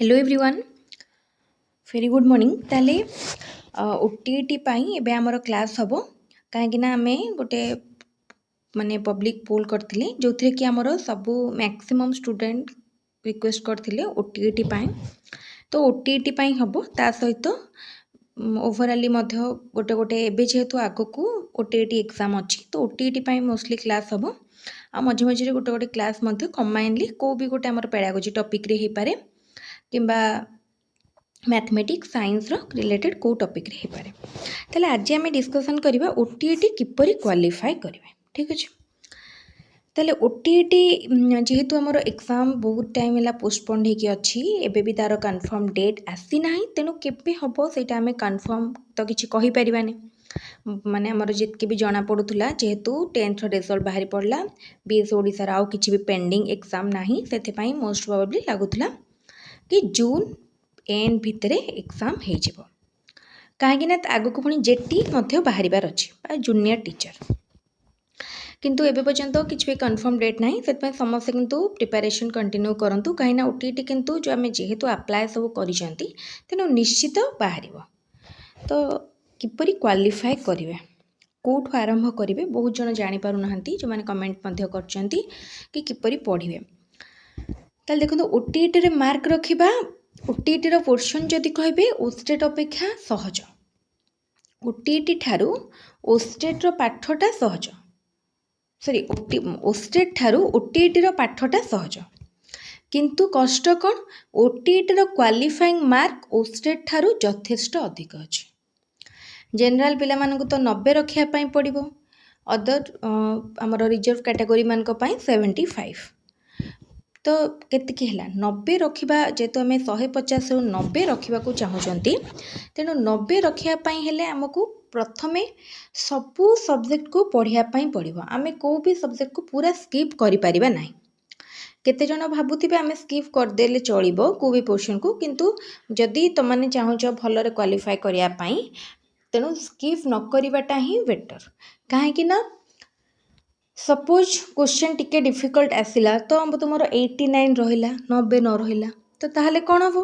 Hello everyone very good morning ताले OTT पाई एबे हमर क्लास हबो काहेकि ना आमे गोटे माने पब्लिक पोल करथिले जोथिरे कि हमर सबु मैक्सिमम स्टूडेंट रिक्वेस्ट करथिले ओटीटी पाई तो ओटीटी पाई हबो ता सहित ओवरऑली मध्य गोटे गोटे एबे जेहेतु आगो को ओटीटी एग्जाम अछि तो ओटीटी पाई मोस्टली क्लास हबो आ मझे मझे गोटे गोटे क्लास मध्य कंबाइनली को भी गोटे हमर पेडागोजी टॉपिक रे हे पारे किंबा मैथमेटिक्स साइंस रिलेटेड को टॉपिक रे पारे ताले आज आम डिस्कसन करबा ओटीटी किपरि क्वालिफाई करिवे ठीक अछि। ताले ओटीटी जेहेतु हमर एग्जाम बहुत टाइम हला पोस्टपोन हे कि अछि एबे भी तार कंफर्म डेट आसी नाही तेनु केबे हबो सेटा हमें कंफर्म तो किछि कहि परिबानी माने हमर जेतके भी जाना पडुथुला जेहेतु 10th रिजल्ट बाहरी पड़ला बीएस ओडिसा राव किछि भी पेंडिंग एग्जाम नाही सेते पई मोस्ट प्रोबेबली लागुथुला कि जून एंड भितरे एग्जाम हो जिवो काहेकि ना आगु को पुणी जेटी मध्य बाहरिबार अछि जूनियर टीचर किंतु एबे पर्यंत किछि भी कंफर्म डेट नाही सेत पई समस्त किंतु प्रिपरेशन कंटिन्यू करंतु काहे ना ओटीटी किंतु जो हमें जेहेतु अप्लाई सब करिसंती तेनु निश्चित बाहरिबो तो किपरि क्वालिफाई करिवे कोठु आरंभ करिवे बहुत जन जानि पारु नाहंती जो माने कमेंट मध्य करचंती कि किपरि पढिवे ताल देखो ओटीटी रे मार्क रखिबा ओटीटी रो पोर्शन जदि कहबे ओस्टेट अपेक्षा सहज ओटीटी ठारू ओस्टेट रो पाठटा सहज सॉरी ओस्टेट ठारू ओटीटी रो पाठटा सहज किंतु कष्ट कोन ओटीटी रो क्वालिफाइंग मार्क ओस्टेट ठारू यथेष्ट अधिक अछि जनरल पिला मानकु तो 90 रखिया पई पड़िबो अदर हमर रिजर्व कैटेगरी मानक पई 75 तो केतिकी हला 90 रखिबा जेतो हमें 150 रु 90 रखिबा को चाहउचंती तेनो 90 रखिया पई हेले हमकु प्रथमे सबु सब्जेक्ट को पढिया पई पड़िबो आमे को भी सब्जेक्ट को पूरा स्किप करि परिबा नाही केते जण भाबुथिबे आमे स्किप कर देले चलिबो को भी पोर्शन को किंतु जदी तमाने चाहउछ भलो रे क्वालिफाई करिया पई तेनो स्किप न करिबाटा ही बेटर काहे कि ना सपोज क्वेश्चन टिके डिफिकल्ट आसिला तो हम तुमरो 89 रहिला 90 न रहिला तो ताहले कोन हबो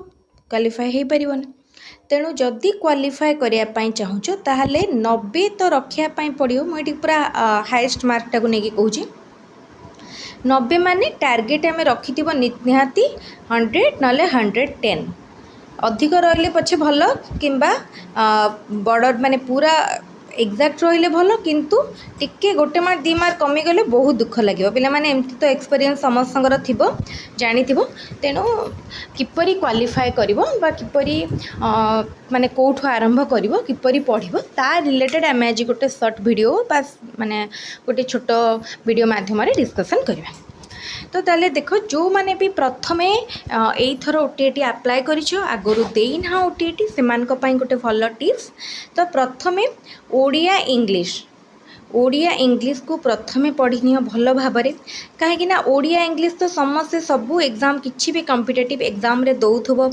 क्वालिफाई हे परिबोनी तेणु जदि क्वालिफाई करिया पई चाहूछ ताहले 90 तो रखिया पई पड़ियो मोइटी पूरा हाईएस्ट मार्क टाको नेकी कहूची 90 माने टारगेट हमें रखिथिबो निहाती 100 नले 110 अधिक रहले पछे भलो किंबा बॉर्डर माने पूरा एग्जैक्ट रहिले भलो किंतु टिके गोटे मार्क 2 मार्क कमी गले बहुत दुख लागियो पिला माने एमती तो एक्सपीरियंस समस्तंगर थिबो जानि थिबो तेनो किपरि क्वालिफाई करिवो बा किपरि माने कोठु आरंभ करिवो किपरि पढिवो ता रिलेटेड हम आज गोटे शॉर्ट वीडियो बा माने गोटे छोटो वीडियो माध्यम रे डिस्कशन करबा तो ताले देखो जो माने भी प्रथमे एई थर ओटीटी अप्लाई करिछो आगरु देई ना ओटीटी सेमान को पई गोटे भलो टिप्स तो प्रथमे ओडिया इंग्लिश को प्रथमे पढ़िनियो भलो भाबरे काहे कि ना ओडिया इंग्लिश तो समस्त सबु एग्जाम किछि भी कॉम्पिटिटिव एग्जाम रे दउथबो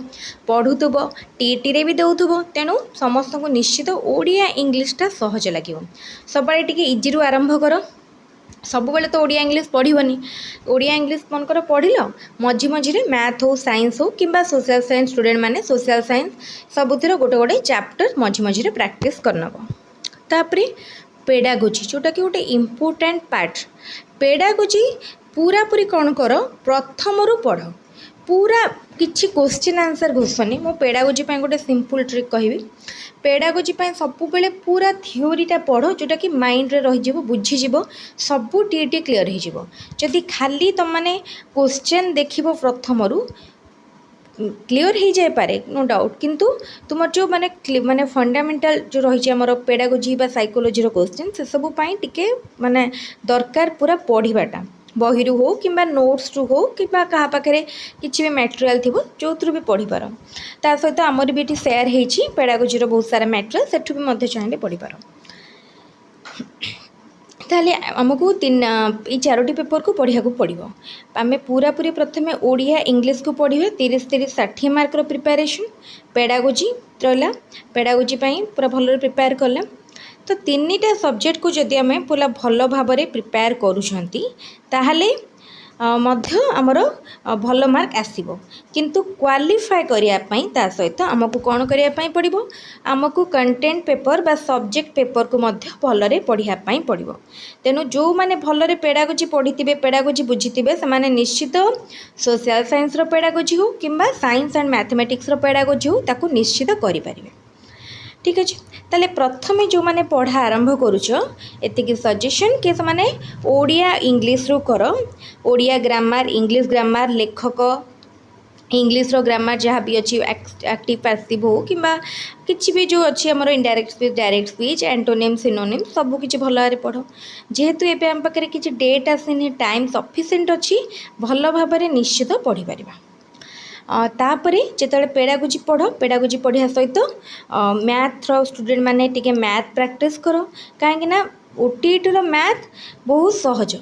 पढुथबो टीटी रे भी दउथबो तेनु समस्त को निश्चित ओडिया इंग्लिश ता सहज लागिवो सबले टिके इजी रु आरंभ करो सब बेले तो ओडिया इंग्लिश पढ़िबनी ओडिया इंग्लिश मनकर पढ़िल मझी मझी मैथ हो साइंस हो किंबा सोशल साइंस स्टूडेंट माने सोशल साइंस सबुतिर गोटे गोटे चैप्टर मझी मझी प्रैक्टिस करनबो तापरे पेडागोजी जोटा कि गोटे इम्पोर्टेंट पार्ट पेडागोजी पूरा पूरी कौन कर प्रथम रु पढ़ पूरा किछि क्वेश्चन आंसर घोषणी मो पेडागोजी पे गोटे सिंपल ट्रिक कहबी पेडागोजी पे सब बेले पूरा थ्योरीटा पढ़ जोटा कि माइंड रे रही जिवो बुझी जिवो सबु टीटी क्लियर हो जिवो जदि खाली तुम माने क्वेश्चन देखिबो प्रथम रु क्लियर हो जाए पारे नो डाउट किंतु तुम जो माने फंडामेंटल जो रही हमर पेडागोजी बा साइकोलॉजी रो क्वेश्चन से सब पई टिके माने दरकार पूरा पढ़िबाटा बहिरु हो किंबा नोट्स रु हो किंबा कहा पाखरे किछि भी मटेरियल थिबो जोथरु भी पढ़ी पारो ता सहित हमर भी एटी शेयर हेछि पेडागोजी रो बहुत सारा मटेरियल सेठु भी मध्ये चाहिले पढ़ी पारो ताले हमकु ई चारोटी पेपर को पढ़िया को पड़िबो आमे पूरा पूरी प्रथमे ओडिया इंग्लिश को पढ़िबे 30 60 मार्क रो प्रिपरेशन पेडागोजी रहला पेडागोजी पई पूरा भलो प्रिपेयर करले तो 3टा सब्जेक्ट को जदि आमे पूरा भलो भाबरे प्रिपेयर करूछंती ताहले ମଧ୍ୟ ଆମର ଭଲ ମାର୍କ ଆସିବ। କିନ୍ତୁ କ୍ୱାଲିଫାଏ କରିବା ପାଇଁ ତା ସହିତ ଆମକୁ କ'ଣ କରିବା ପାଇଁ ପଡ଼ିବ, ଆମକୁ କଣ୍ଟେଣ୍ଟ ପେପର୍ ବା ସବଜେକ୍ଟ ପେପର୍କୁ ମଧ୍ୟ ଭଲରେ ପଢ଼ିବା ପାଇଁ ପଡ଼ିବ। ତେଣୁ ଯେଉଁମାନେ ଭଲରେ ପେଡ଼ାଗୋଜି ପଢ଼ିଥିବେ, ପେଡ଼ାଗୋଜି ବୁଝିଥିବେ, ସେମାନେ ନିଶ୍ଚିତ ସୋସିଆଲ୍ ସାଇନ୍ସର ପେଡ଼ାଗୋଜି ହେଉ କିମ୍ବା ସାଇନ୍ସ ଆଣ୍ଡ ମ୍ୟାଥମେଟିକ୍ସର ପେଡ଼ାଗୋଜି ହେଉ ତାକୁ ନିଶ୍ଚିତ କରିପାରିବେ। ঠিক আছে, তাহলে প্রথমে যে পড়া আরম্ভ করুছ এতিকি সজেসন কি সে ওড়িয়া ইংলিশরু কর। ওড়িয়া গ্রামার, ইংলিশ গ্রামার, লেখক, ইংলিশর গ্রামার যা বি অছি আক্টিভ প্যাসিভ হো কিংবা কিছু বি যে অছি আমার indirect speech, direct speech, antonym, synonym সবু কিছু ভালো ভাবে পড়। যেহেতু এবে আম পাখে কিছু ডেট আসেনি, টাইম সফিসিয়েন্ট অছি, ভালো ভাবে নিশ্চিত পড়িপারিবা। तापरे जिते पेड़ागोजी पढ़, पेड़ागोजी पढ़िया सहित मैथ्र स्टूडेंट माने टिके मैथ प्रैक्टिस करो। कहीं ओटीईटी मैथ बहुत सहज।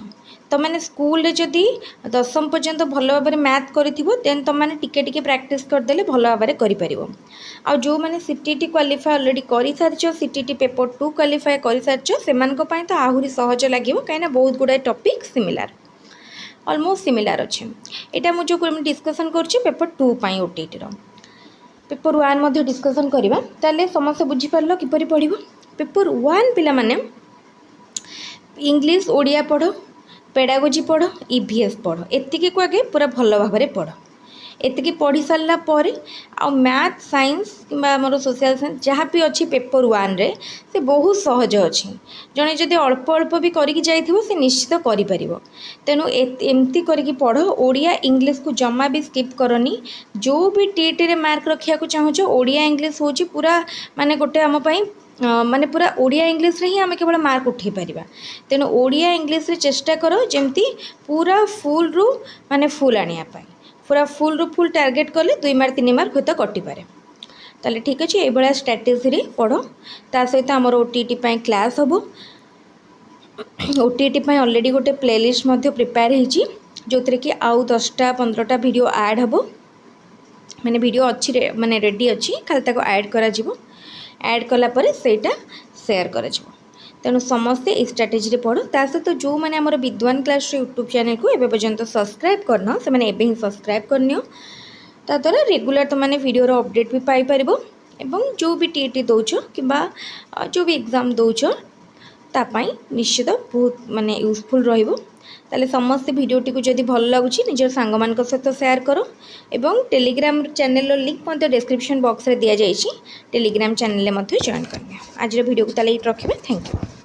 तो मैंने स्कूल रे जदि 10वीं पर्यंत भल भाव में मैथ करिथिबो देन तुम मैंने टिके टिके प्रैक्टिस करदेले भल भाव में करिपारिबो। आ जो मैंने सीटीटी क्वालिफाई ऑलरेडी करि सारिछो, सीटीटी पेपर 2 क्वालिफाई करि सारिछो, सेमानक पई तो आहुरी सहज लागिवो कहीं बहुत गुडा टॉपिक सिमिलर, ऑलमोस्ट सिमिलर अच्छे। यहाँ मुझे डिस्कसन करेपर 2 पाई ओटीईटी पेपर 1 डिस्कसन करवा। ताले समस्त बुझीपार किपर पढ़। पेपर 1 पिला माने इंग्लिश ओडिया पढ़, पेडागोजी पढ़, ईवीएस पढ़, एतिकी को आगे पूरा भल भाव में पढ़। एतिकी पढ़ी सारा पर आ मैथ, साइंस किंबा आमर सोशल साइंस जहाँ भी अच्छी पेपर 1 रे से बहुत सहज अच्छी। जड़े जदि अल्प अल्प भी करके जाइथिबो से निश्चित करिपारिबो। तेणु एमती करके पढ़। ओडिया इंग्लिश को जमा भी स्किप करनी। जो भी टीईटी रे मार्क रखिया को चाहूँ ओडिया इंग्लिश होची पूरा माने गोटे आम पई माने पूरा ओडिया इंग्लिश रे ही आम केवल मार्क उठे पारिबा। तेणु ओडिया इंग्लिश रे चेष्टा करो जेमती पूरा फुल रु माने फुल आनिया पाई। पूरा फुल रु फुल टार्गेट कले 2 मार्क 3 मार्क होता कटि पारे। ताले ठीक अच्छे, ये स्ट्राटेजी पढ़। ता सहित आमर ओटीईटी क्लास हम। ओटीईटी ऑलरेडी गोटे प्लेलिस्ट प्रिपेयर होती जो थी कि आउ 10टा 15टा वीडियो ऐड हम। माने वीडियो अच्छी माने रेडी अच्छी, खाली ताको ऐड करा जिवो। ऐड कला परे सेटा शेयर करा जिवो। तेणु समस्ते ये स्ट्राटेजी पढ़। ता सहित जो मैंने आम विद्वान क्लास यूट्यूब चैनल को एवं पर्यंत सब्सक्राइब करना से मैंने एवं सब्सक्राइब करनियो। ता द्वारा रेगुलर तो मैंने वीडियो अपडेट भी पाई परिबो एवं जो भी टीईटी दौच कि जो भी एग्जाम दौच तापाई निश्चित बहुत माने यूजफुल रहिबो। ताले समस्त वीडियोटी को जदि भल लगुच निजर सांग मान सहित शेयर करो। एवं Telegram channel link description box रे दिया जाइछि, टेलीग्राम चैनल में जॉइन करने। आज वीडियो को ताले रखिबे। Thank you.